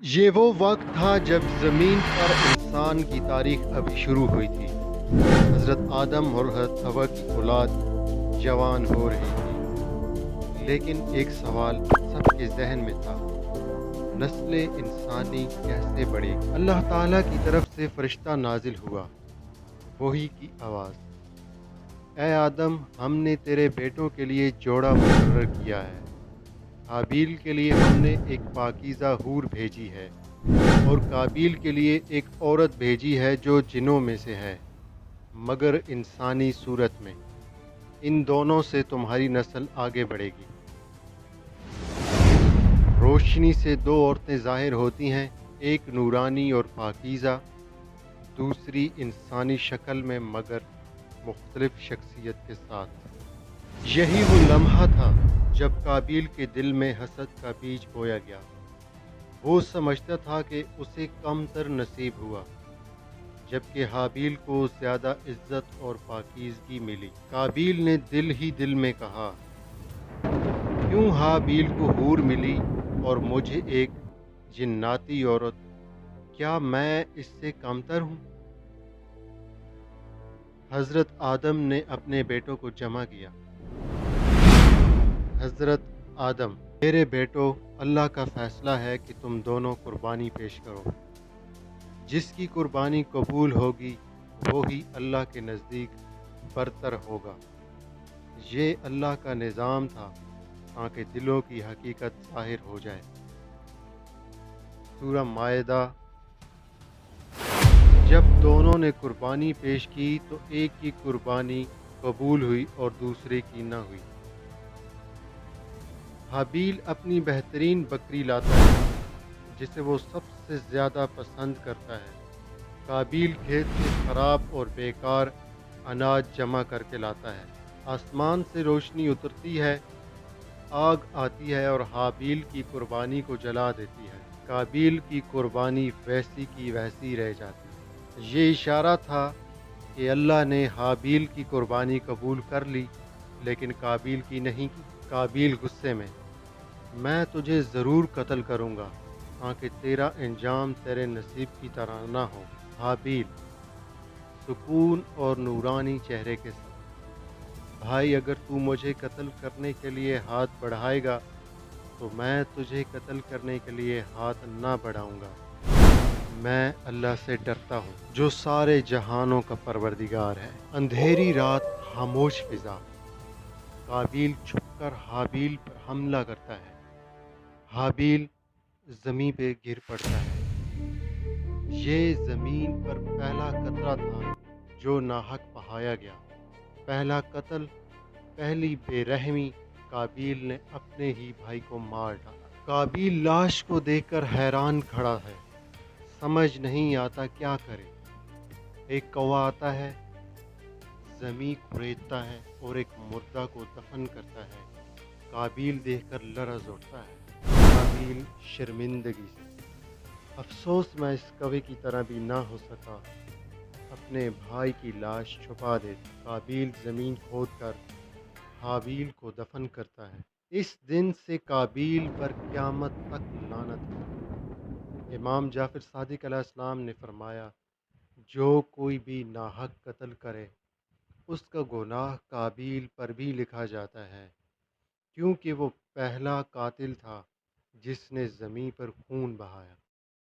یہ وہ وقت تھا جب زمین پر انسان کی تاریخ ابھی شروع ہوئی تھی۔ حضرت آدم اور حضرت حوا کی اولاد جوان ہو رہی تھی، لیکن ایک سوال سب کے ذہن میں تھا: نسل انسانی کیسے بڑھے گی؟ اللہ تعالیٰ کی طرف سے فرشتہ نازل ہوا، وحی کی آواز: اے آدم، ہم نے تیرے بیٹوں کے لیے جوڑا مقرر کیا ہے۔ حابیل کے لیے ہم نے ایک پاکیزہ حور بھیجی ہے، اور قابیل کے لیے ایک عورت بھیجی ہے جو جنوں میں سے ہے، مگر انسانی صورت میں۔ ان دونوں سے تمہاری نسل آگے بڑھے گی۔ روشنی سے دو عورتیں ظاہر ہوتی ہیں، ایک نورانی اور پاکیزہ، دوسری انسانی شکل میں مگر مختلف شخصیت کے ساتھ۔ یہی وہ لمحہ تھا جب قابیل کے دل میں حسد کا بیج بویا گیا۔ وہ سمجھتا تھا کہ اسے کم تر نصیب ہوا، جبکہ حابیل کو زیادہ عزت اور پاکیزگی ملی۔ قابیل نے دل ہی دل میں کہا: کیوں حابیل کو حور ملی اور مجھے ایک جناتی عورت؟ کیا میں اس سے کمتر ہوں؟ حضرت آدم نے اپنے بیٹوں کو جمع کیا۔ حضرت آدم: میرے بیٹو، اللہ کا فیصلہ ہے کہ تم دونوں قربانی پیش کرو۔ جس کی قربانی قبول ہوگی وہی اللہ کے نزدیک برتر ہوگا۔ یہ اللہ کا نظام تھا تاکہ دلوں کی حقیقت ظاہر ہو جائے۔ سورہ مائدہ۔ جب دونوں نے قربانی پیش کی تو ایک کی قربانی قبول ہوئی اور دوسرے کی نہ ہوئی۔ حابیل اپنی بہترین بکری لاتا ہے جسے وہ سب سے زیادہ پسند کرتا ہے۔ قابیل کھیت سے خراب اور بیکار اناج جمع کر کے لاتا ہے۔ آسمان سے روشنی اترتی ہے، آگ آتی ہے اور حابیل کی قربانی کو جلا دیتی ہے۔ قابیل کی قربانی ویسی کی ویسی رہ جاتی ہے۔ یہ اشارہ تھا کہ اللہ نے حابیل کی قربانی قبول کر لی لیکن قابیل کی نہیں کی۔ قابیل غصے میں: میں تجھے ضرور قتل کروں گا تاکہ تیرا انجام تیرے نصیب کی طرح نہ ہو۔ حابیل سکون اور نورانی چہرے کے ساتھ: بھائی، اگر تو مجھے قتل کرنے کے لیے ہاتھ بڑھائے گا تو میں تجھے قتل کرنے کے لیے ہاتھ نہ بڑھاؤں گا۔ میں اللہ سے ڈرتا ہوں جو سارے جہانوں کا پروردگار ہے۔ اندھیری رات، خاموش فضا۔ قابیل چھپ کر حابیل پر حملہ کرتا ہے۔ حابیل زمین پہ گر پڑتا ہے۔ یہ زمین پر پہلا قطرہ تھا جو ناحق بہایا گیا۔ پہلا قتل، پہلی بے رحمی۔ قابیل نے اپنے ہی بھائی کو مار ڈالا۔ قابیل لاش کو دیکھ کر حیران کھڑا ہے، سمجھ نہیں آتا کیا کرے۔ ایک کوہ آتا ہے، زمین کریدتا ہے اور ایک مردہ کو دفن کرتا ہے۔ قابیل دیکھ کر لرز اٹھتا ہے۔ قابیل شرمندگی سے: افسوس، میں اس کوے کی طرح بھی نہ ہو سکا، اپنے بھائی کی لاش چھپا دیتا۔ قابیل زمین کھود کر حابیل کو دفن کرتا ہے۔ اس دن سے قابیل پر قیامت تک لعنت ہے۔ امام جعفر صادق علیہ السلام نے فرمایا: جو کوئی بھی ناحق قتل کرے اس کا گناہ قابیل پر بھی لکھا جاتا ہے، کیونکہ وہ پہلا قاتل تھا جس نے زمین پر خون بہایا۔